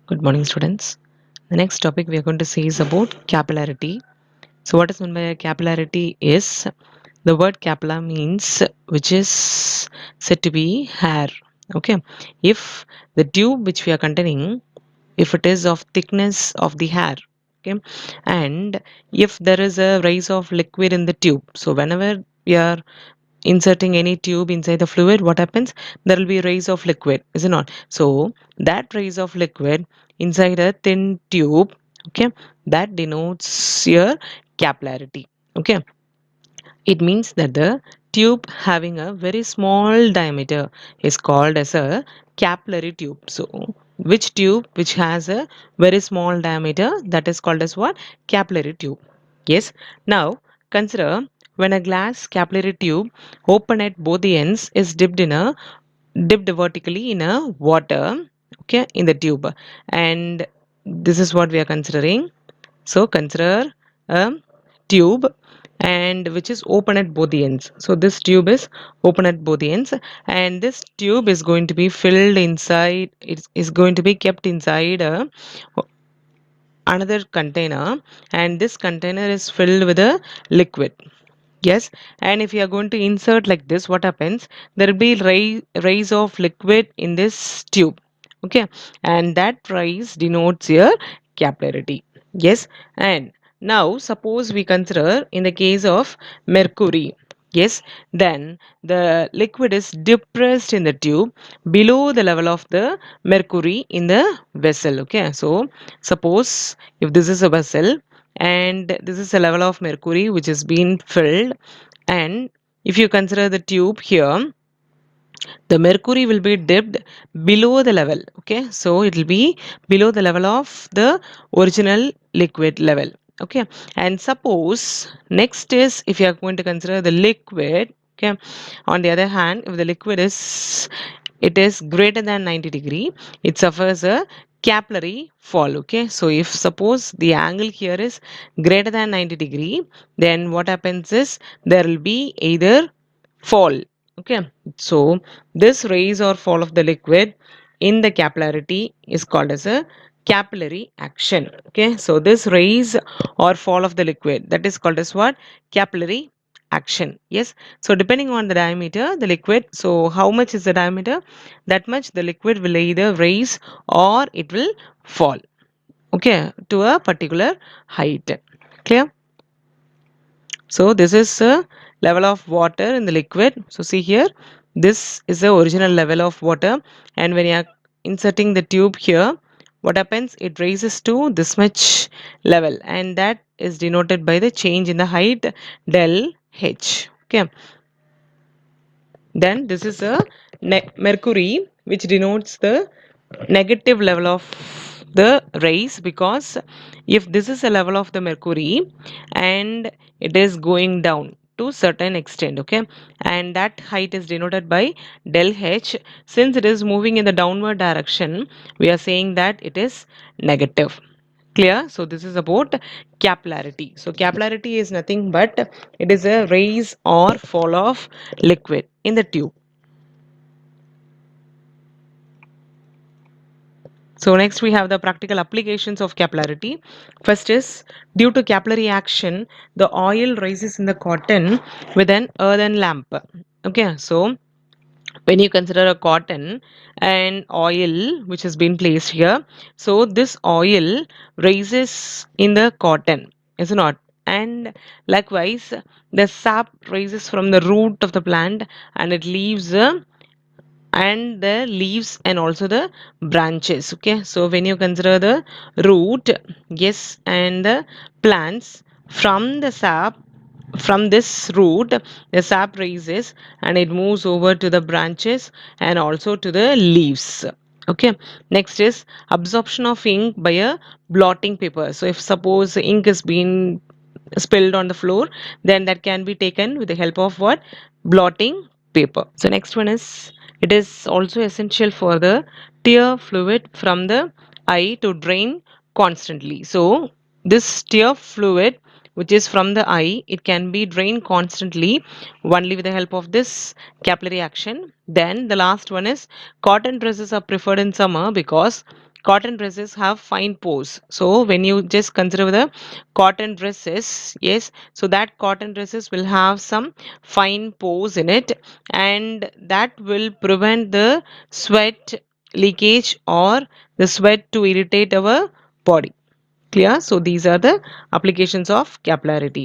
Good morning, students. The next topic we are going to see is about capillarity. So, what is meant by capillarity is the word capilla means which is said to be hair. Okay, if the tube which we are containing, if it is of thickness of the hair, okay, and if there is a rise of liquid in the tube, so whenever we are inserting any tube inside the fluid, what happens? There will be rise of liquid, is it not? So that rise of liquid inside a thin tube, okay, that denotes your capillarity. Okay, it means that the tube having a very small diameter is called as a capillary tube. So which tube which has a very small diameter, that is called as what? Capillary tube. Yes. Now consider when a glass capillary tube open at both the ends is dipped vertically in a water, okay, in the tube, and this is what we are considering. So consider a tube and which is open at both the ends. So this tube is open at both the ends, and this tube is going to be filled inside, it is going to be kept inside another container, and this container is filled with a liquid. Yes, and if you are going to insert like this, what happens? There will be rise of liquid in this tube. Okay, and that rise denotes your capillarity. Yes, and now suppose we consider in the case of mercury. Yes, then the liquid is depressed in the tube below the level of the mercury in the vessel. Okay, so suppose if this is a vessel and this is a level of mercury which is being filled, and if you consider the tube here, the mercury will be dipped below the level. Okay, so it will be below the level of the original liquid level. Okay, and suppose next is if you are going to consider the liquid. Okay, on the other hand, if the liquid is, it is greater than 90 degree, it suffers a capillary fall. Okay, so if suppose the angle here is greater than 90 degree, then what happens is there will be either fall. Okay, so this rise or fall of the liquid in the capillarity is called as a capillary action. Okay, so this rise or fall of the liquid, that is called as what? Capillary action. Yes, so depending on the diameter the liquid, so how much is the diameter, that much the liquid will either rise or it will fall, okay, to a particular height. Clear? So this is a level of water in the liquid. So see here, this is the original level of water, and when you are inserting the tube here, what happens? It raises to this much level, and that is denoted by the change in the height del H. Okay. Then this is a mercury which denotes the negative level of the rays, because if this is a level of the mercury and it is going down to certain extent, okay, and that height is denoted by del H, since it is moving in the downward direction, we are saying that it is negative. Clear? So this is about capillarity. So capillarity is nothing but it is a rise or fall of liquid in the tube. So next we have the practical applications of capillarity. First is due to capillary action, the oil rises in the cotton with an earthen lamp. Okay, so when you consider a cotton and oil which has been placed here, so this oil rises in the cotton, is it not? And likewise, the sap rises from the root of the plant and it leaves and the leaves and also the branches. Okay, so when you consider the root, yes, and the plants, from the sap, from this root the sap rises and it moves over to the branches and also to the leaves. Okay, next is absorption of ink by a blotting paper. So if suppose ink is being spilled on the floor, then that can be taken with the help of what? Blotting paper. So next one is, it is also essential for the tear fluid from the eye to drain constantly. So this tear fluid which is from the eye, it can be drained constantly only with the help of this capillary action. Then the last one is cotton dresses are preferred in summer because cotton dresses have fine pores. So when you just consider the cotton dresses, yes, so that cotton dresses will have some fine pores in it, and that will prevent the sweat leakage or the sweat to irritate our body. Clear? So these are the applications of capillarity.